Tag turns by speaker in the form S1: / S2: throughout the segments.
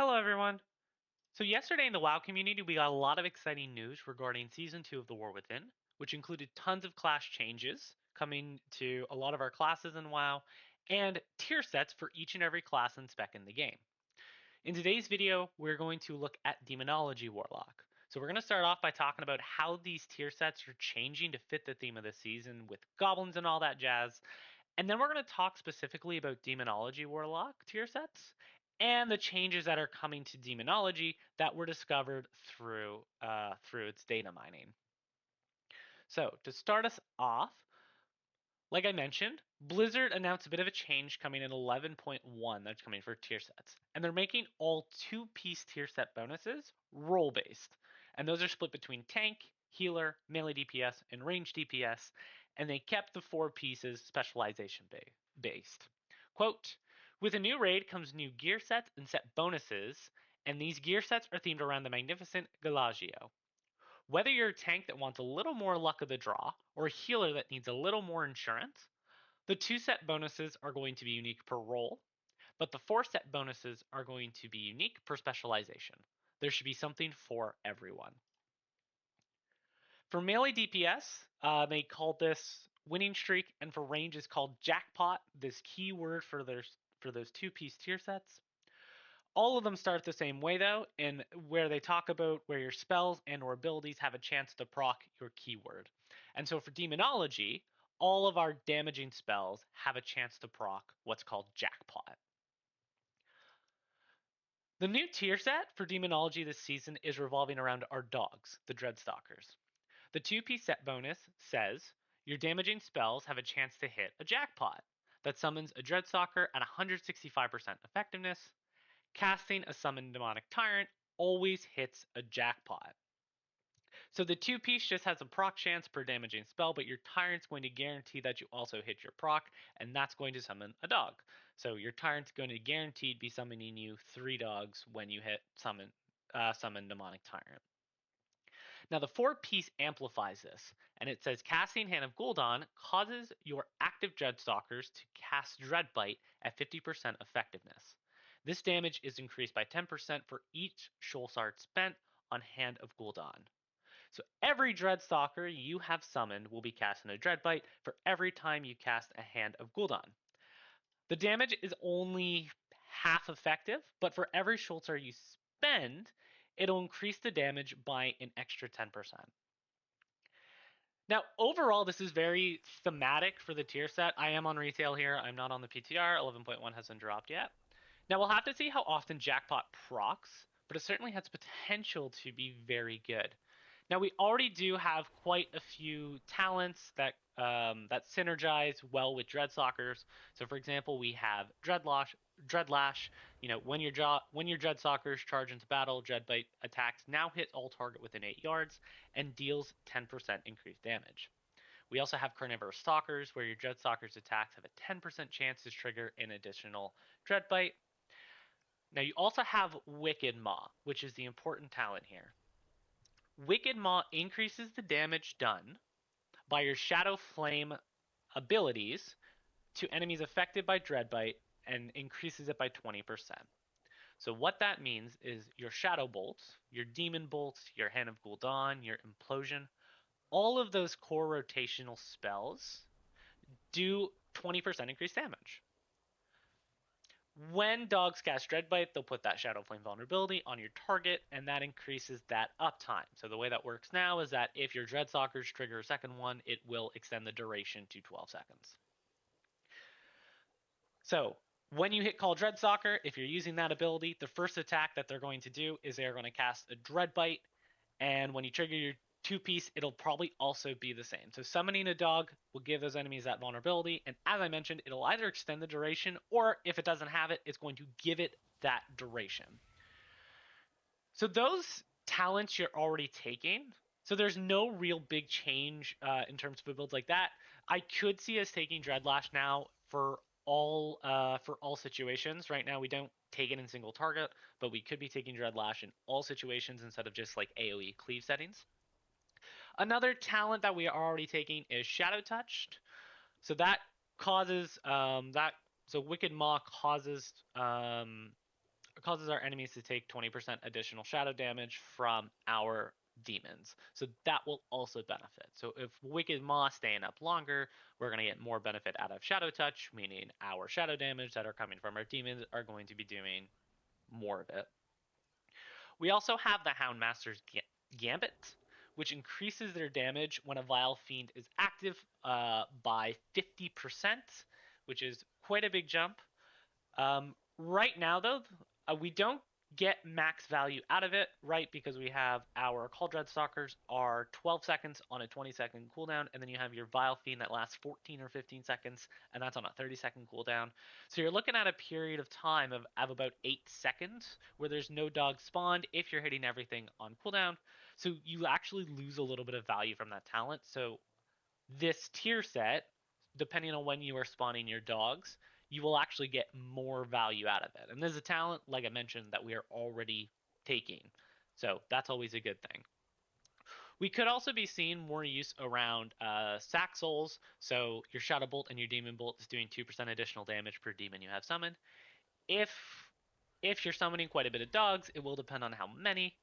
S1: Hello, everyone. So, yesterday in the WoW community, we got a lot of exciting news regarding Season 2 of The War Within, which included tons of class changes coming to a lot of our classes in WoW, and tier sets for each and every class and spec in the game. In today's video, we're going to look at Demonology Warlock. So, we're going to start off by talking about how these tier sets are changing to fit the theme of the season with goblins and all that jazz. And then we're going to talk specifically about Demonology Warlock tier sets and the changes that are coming to Demonology that were discovered through its data mining. So to start us off, like I mentioned, Blizzard announced a bit of a change coming in 11.1 that's coming for tier sets. And they're making all two-piece tier set bonuses role-based. And those are split between tank, healer, melee DPS, and range DPS. And they kept the four pieces specialization based. Quote, with a new raid comes new gear sets and set bonuses, and these gear sets are themed around the magnificent Galagio. Whether you're a tank that wants a little more luck of the draw, or a healer that needs a little more insurance, the two set bonuses are going to be unique per role, but the four set bonuses are going to be unique per specialization. There should be something for everyone. For melee DPS, they called this winning streak, and for range is called jackpot, this keyword for those two-piece tier sets. All of them start the same way though, and where they talk about where your spells and or abilities have a chance to proc your keyword. And so for demonology, all of our damaging spells have a chance to proc what's called jackpot. The new tier set for demonology this season is revolving around our dogs, the Dreadstalkers. The two-piece set bonus says your damaging spells have a chance to hit a jackpot that summons a Dreadstalker at 165% effectiveness. Casting a Summoned Demonic Tyrant always hits a jackpot. So the two piece just has a proc chance per damaging spell, but your Tyrant's going to guarantee that you also hit your proc, and that's going to summon a dog. So your Tyrant's going to guaranteed be summoning you 3 dogs when you hit summon Demonic Tyrant. Now the 4-piece amplifies this, and it says casting Hand of Gul'dan causes your active Dreadstalkers to cast Dreadbite at 50% effectiveness. This damage is increased by 10% for each Shoulsart spent on Hand of Gul'dan. So every Dreadstalker you have summoned will be casting a Dreadbite for every time you cast a Hand of Gul'dan. The damage is only half effective, but for every Shoulsart you spend, it'll increase the damage by an extra 10%. Now, overall, this is very thematic for the tier set. I am on retail here. I'm not on the PTR. 11.1 hasn't dropped yet. Now, we'll have to see how often Jackpot procs, but it certainly has potential to be very good. Now, we already do have quite a few talents that synergize well with Dreadstalkers. So, for example, we have Dreadlash. You know, when your Dreadstalkers charge into battle, Dreadbite attacks now hit all target within 8 yards and deals 10% increased damage. We also have Carnivorous Stalkers, where your Dreadstalkers attacks have a 10% chance to trigger an additional Dreadbite. Now, you also have Wicked Maw, which is the important talent here. Wicked Maw increases the damage done by your Shadow Flame abilities to enemies affected by Dreadbite and increases it by 20%. So what that means is your Shadow Bolts, your Demon Bolts, your Hand of Gul'dan, your Implosion, all of those core rotational spells do 20% increased damage. When dogs cast Dreadbite, they'll put that Shadow Flame vulnerability on your target, and that increases that uptime. So the way that works now is that if your Dreadstalkers trigger a second one, it will extend the duration to 12 seconds. So when you hit Call Dreadstalker, if you're using that ability, the first attack that they're going to do is they're going to cast a Dreadbite, and when you trigger your two-piece, it'll probably also be the same. So summoning a dog will give those enemies that vulnerability, and as I mentioned, it'll either extend the duration, or if it doesn't have it, it's going to give it that duration. So those talents you're already taking, so there's no real big change in terms of a build like that. I could see us taking Dreadlash now for all situations. Right now we don't take it in single target, but we could be taking Dreadlash in all situations instead of just like AoE cleave settings. Another talent that we are already taking is Shadow Touched. So that causes So Wicked Maw causes causes our enemies to take 20% additional shadow damage from our demons. So that will also benefit. So if Wicked Maw staying up longer, we're going to get more benefit out of Shadow Touch, meaning our shadow damage that are coming from our demons are going to be doing more of it. We also have the Houndmaster's Gambit, which increases their damage when a Vile Fiend is active by 50%, which is quite a big jump. Right now, though, we don't get max value out of it, right? Because we have our Call Dreadstalkers are 12 seconds on a 20-second cooldown, and then you have your Vile Fiend that lasts 14 or 15 seconds, and that's on a 30-second cooldown. So you're looking at a period of time of about 8 seconds where there's no dog spawned if you're hitting everything on cooldown. So you actually lose a little bit of value from that talent. So this tier set, depending on when you are spawning your dogs, you will actually get more value out of it. And there's a talent, like I mentioned, that we are already taking. So that's always a good thing. We could also be seeing more use around sack souls. So your Shadow Bolt and your Demon Bolt is doing 2% additional damage per demon you have summoned. If you're summoning quite a bit of dogs, it will depend on how many.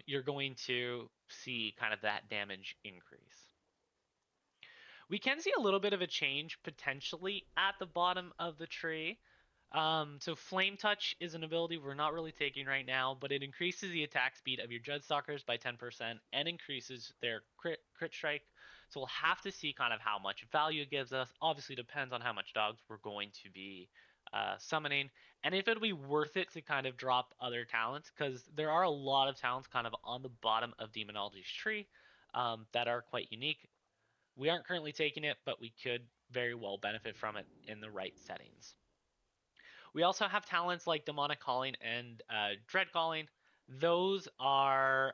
S1: You're going to see kind of that damage increase. We can see a little bit of a change potentially at the bottom of the tree. So Flame Touch is an ability we're not really taking right now, but it increases the attack speed of your Dreadstalkers by 10% and increases their crit strike. So we'll have to see kind of how much value it gives us. Obviously depends on how much dogs we're going to be summoning, and if it'll be worth it to kind of drop other talents, because there are a lot of talents kind of on the bottom of Demonology's tree that are quite unique. We aren't currently taking it, but we could very well benefit from it in the right settings. We also have talents like Demonic Calling and Dread Calling. Those are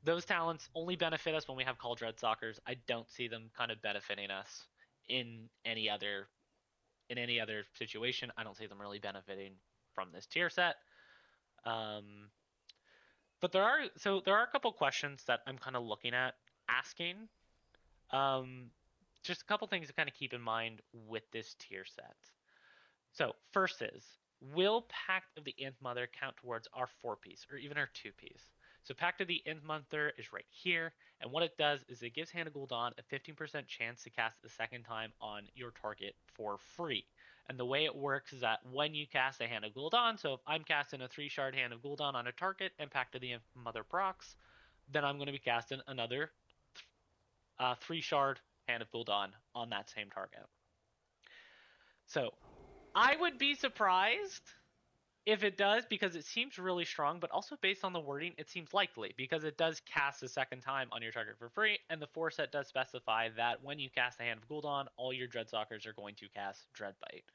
S1: those talents only benefit us when we have Call Dreadstalkers. I don't see them kind of benefiting us in any other situation. I don't see them really benefiting from this tier set. But there are a couple questions that I'm kind of looking at asking. Just a couple things to kind of keep in mind with this tier set. So first is, will Pact of the Nth Mother count towards our 4-piece or even our 2-piece? So Pact of the Nth Mother is right here, and what it does is it gives Hand of Gul'dan a 15% chance to cast it the second time on your target for free. And the way it works is that when you cast a Hand of Gul'dan, so if I'm casting a 3-shard Hand of Gul'dan on a target and Pact of the Nth Mother procs, then I'm going to be casting another 3-shard Hand of Gul'dan on that same target. So I would be surprised if it does, because it seems really strong, but also based on the wording, it seems likely, because it does cast a second time on your target for free, and the 4 set does specify that when you cast a Hand of Gul'dan, all your Dreadstalkers are going to cast Dreadbite.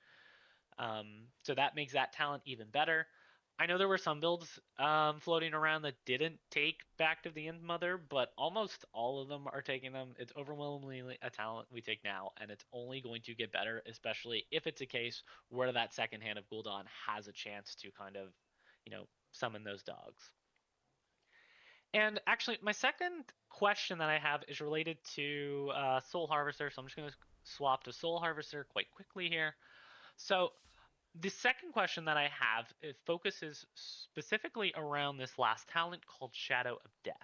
S1: So that makes that talent even better. I know there were some builds floating around that didn't take Pact of the Nth Mother, but almost all of them are taking them. It's overwhelmingly a talent we take now, and it's only going to get better, especially if it's a case where that second Hand of Gul'dan has a chance to kind of, summon those dogs. And actually, my second question that I have is related to Soul Harvester, so I'm just going to swap to Soul Harvester quite quickly here. So the second question that I have, it focuses specifically around this last talent called Shadow of Death.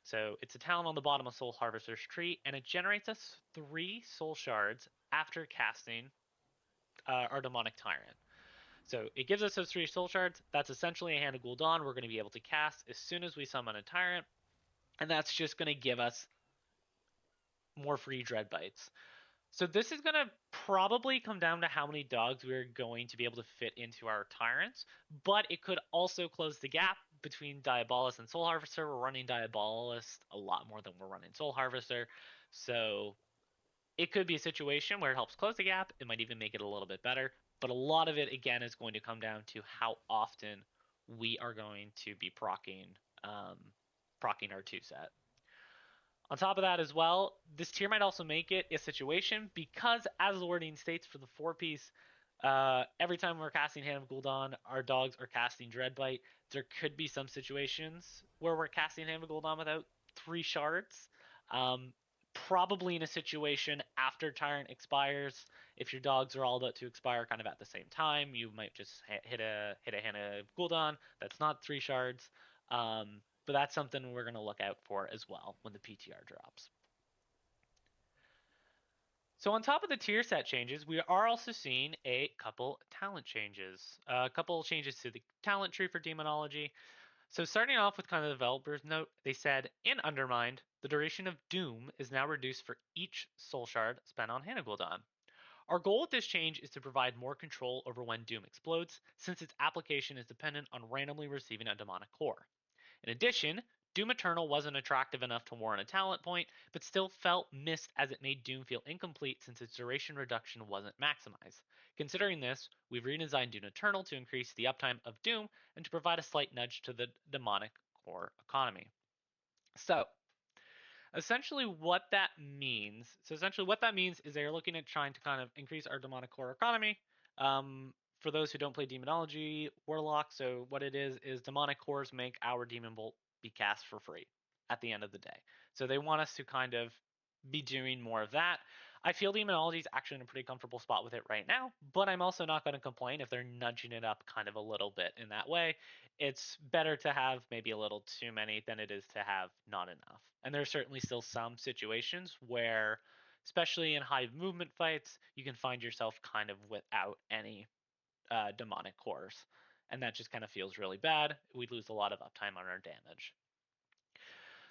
S1: So it's a talent on the bottom of Soul Harvester's tree, and it generates us 3 soul shards after casting our Demonic Tyrant. So it gives us those 3 soul shards. That's essentially a Hand of Gul'dan we're going to be able to cast as soon as we summon a Tyrant, and that's just going to give us more free Dread Bites. So this is going to probably come down to how many dogs we're going to be able to fit into our Tyrants, but it could also close the gap between Diabolus and Soul Harvester. We're running Diabolus a lot more than we're running Soul Harvester, so it could be a situation where it helps close the gap. It might even make it a little bit better, but a lot of it, again, is going to come down to how often we are going to be proccing our 2 set. On top of that as well, this tier might also make it a situation, because as the wording states for the 4-piece, every time we're casting Hand of Gul'dan, our dogs are casting Dreadbite. There could be some situations where we're casting Hand of Gul'dan without 3 shards. Probably in a situation after Tyrant expires, if your dogs are all about to expire kind of at the same time, you might just hit a hand of Gul'dan. That's not 3 shards, but that's something we're gonna look out for as well when the PTR drops. So on top of the tier set changes, we are also seeing a couple talent changes. A couple changes to the talent tree for Demonology. So starting off with kind of the developer's note, they said, in Undermined, the duration of Doom is now reduced for each soul shard spent on Hannah Gul'dan. Our goal with this change is to provide more control over when Doom explodes, since its application is dependent on randomly receiving a demonic core. In addition, Doom Eternal wasn't attractive enough to warrant a talent point, but still felt missed as it made Doom feel incomplete since its duration reduction wasn't maximized. Considering this, we've redesigned Doom Eternal to increase the uptime of Doom and to provide a slight nudge to the demonic core economy. So, essentially what that means is they're looking at trying to kind of increase our demonic core economy. For those who don't play Demonology Warlock, so what it is demonic cores make our demon bolt be cast for free at the end of the day. So they want us to kind of be doing more of that. I feel Demonology is actually in a pretty comfortable spot with it right now, but I'm also not going to complain if they're nudging it up kind of a little bit in that way. It's better to have maybe a little too many than it is to have not enough. And there's certainly still some situations where, especially in high movement fights, you can find yourself kind of without any demonic cores. And that just kind of feels really bad. We lose a lot of uptime on our damage.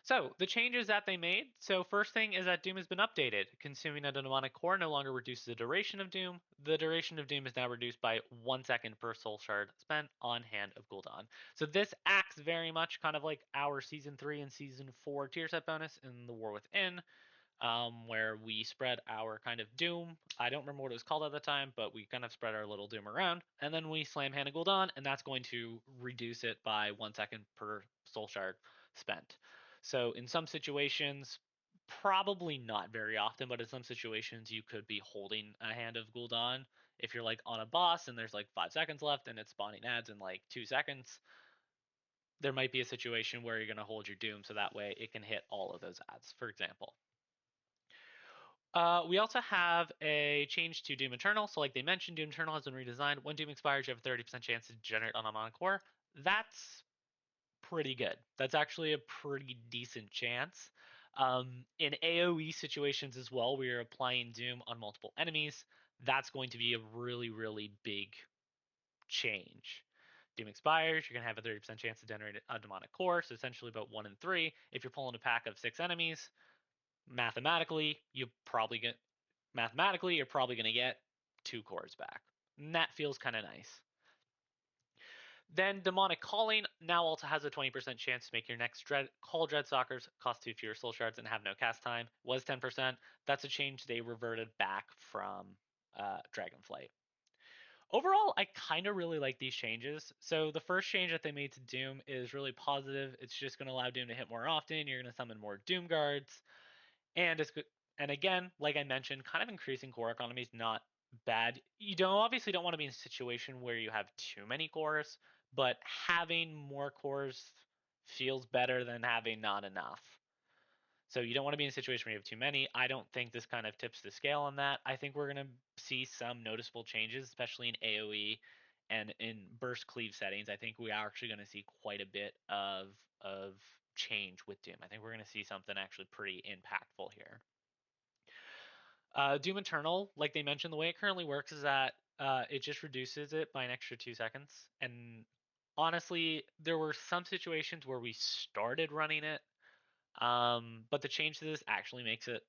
S1: So the changes that they made. So first thing is that Doom has been updated. Consuming a demonic core no longer reduces the duration of Doom. The duration of Doom is now reduced by 1 second per soul shard spent on Hand of Gul'dan. So this acts very much kind of like our season 3 and season 4 tier set bonus in the War Within, where we spread our kind of Doom. I don't remember what it was called at the time, but we kind of spread our little Doom around, and then we slam Hand of Gul'dan, and that's going to reduce it by 1 second per soul shard spent. So in some situations, probably not very often, but in some situations you could be holding a Hand of Gul'dan if you're like on a boss and there's like 5 seconds left and it's spawning ads in like 2 seconds. There might be a situation where you're going to hold your Doom so that way it can hit all of those ads, for example. We also have a change to Doom Eternal. So like they mentioned, Doom Eternal has been redesigned. When Doom expires, you have a 30% chance to generate on a demonic core. That's pretty good. That's actually a pretty decent chance. In AoE situations as well, we are applying Doom on multiple enemies. That's going to be a really, really big change. Doom expires, you're going to have a 30% chance to generate a demonic core, so essentially about 1 in 3. If you're pulling a pack of 6 enemies, mathematically, you're probably going to get 2 cores back. And that feels kind of nice. Then Demonic Calling now also has a 20% chance to make your next Call Dreadstalkers cost 2 fewer soul shards and have no cast time. Was 10%. That's a change they reverted back from Dragonflight. Overall, I kind of really like these changes. So the first change that they made to Doom is really positive. It's just going to allow Doom to hit more often. You're going to summon more Doom guards, and and again, like I mentioned, kind of increasing core economy is not bad. You don't want to be in a situation where you have too many cores, but having more cores feels better than having not enough. So you don't want to be in a situation where you have too many. I don't think this kind of tips the scale on that. I think we're going to see some noticeable changes, especially in AoE and in burst cleave settings. I think we are actually going to see quite a bit of change with Doom. I think we're going to see something actually pretty impactful here. Doom Eternal, like they mentioned, the way it currently works is that it just reduces it by an extra 2 seconds. And honestly, there were some situations where we started running it, but the change to this actually makes it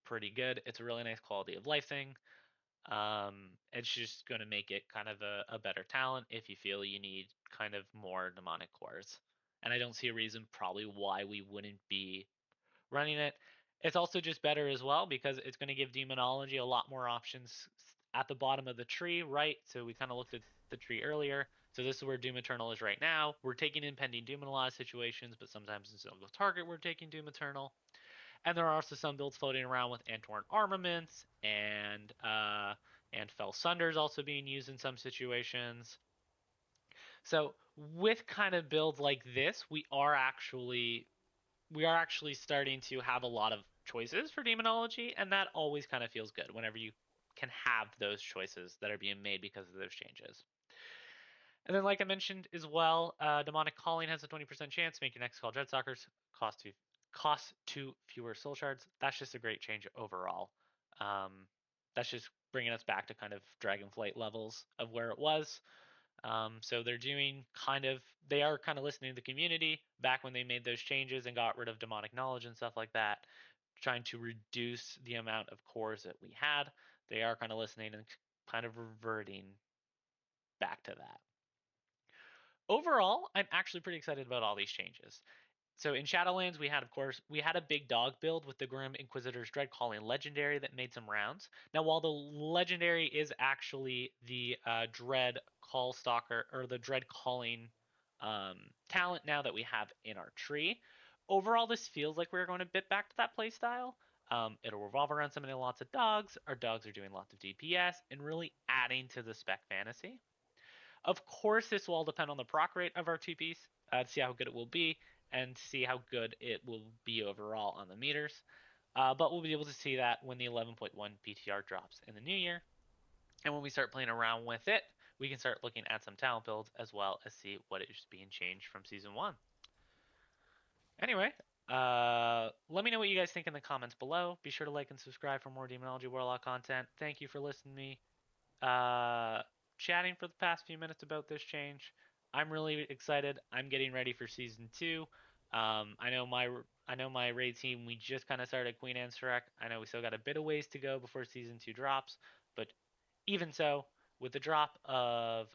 S1: pretty good. It's a really nice quality of life thing. It's just going to make it kind of a better talent if you feel you need kind of more demonic cores. And I don't see a reason probably why we wouldn't be running it. It's also just better as well because it's going to give Demonology a lot more options at the bottom of the tree, right? So we kind of looked at the tree earlier. So this is where Doom Eternal is right now. We're taking impending Doom in a lot of situations, but sometimes in single target we're taking Doom Eternal. And there are also some builds floating around with Antorn armaments and Fell Sunders also being used in some situations. So with kind of builds like this, we are actually starting to have a lot of choices for demonology, and that always kind of feels good whenever you can have those choices that are being made because of those changes. And then, like I mentioned as well, demonic calling has a 20% chance. Make your next call Dreadstalkers. Cost 2 fewer soul shards. That's just a great change overall. That's just bringing us back to kind of Dragonflight levels of where it was. So they are kind of listening to the community back when they made those changes and got rid of demonic knowledge and stuff like that, trying to reduce the amount of cores that we had. They are kind of listening and kind of reverting back to that. Overall, I'm actually pretty excited about all these changes. So in Shadowlands, we had a big dog build with the Grim Inquisitor's Dread Calling Legendary that made some rounds. Now, while the Legendary is actually the Dread Call Stalker or the Dread Calling talent now that we have in our tree, overall this feels like we're going a bit back to that playstyle. It'll revolve around summoning lots of dogs. Our dogs are doing lots of DPS and really adding to the spec fantasy. Of course, this will all depend on the proc rate of our two piece to see how good it will be and see how good it will be overall on the meters. But we'll be able to see that when the 11.1 PTR drops in the new year. And when we start playing around with it, we can start looking at some talent builds as well as see what is being changed from season 1. Anyway, let me know what you guys think in the comments below. Be sure to like and subscribe for more Demonology Warlock content. Thank you for listening to me chatting for the past few minutes about this change. I'm really excited. I'm getting ready for season 2. I know my raid team. We just kind of started Queen Anne's Direct. I know we still got a bit of ways to go before season 2 drops, but even so, with the drop of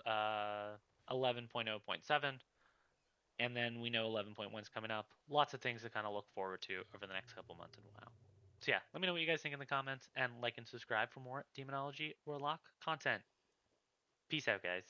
S1: 11.0.7, and then we know 11.1 is coming up, lots of things to kind of look forward to over the next couple months in WoW. So yeah, let me know what you guys think in the comments, and like and subscribe for more Demonology Warlock content. Peace out, guys.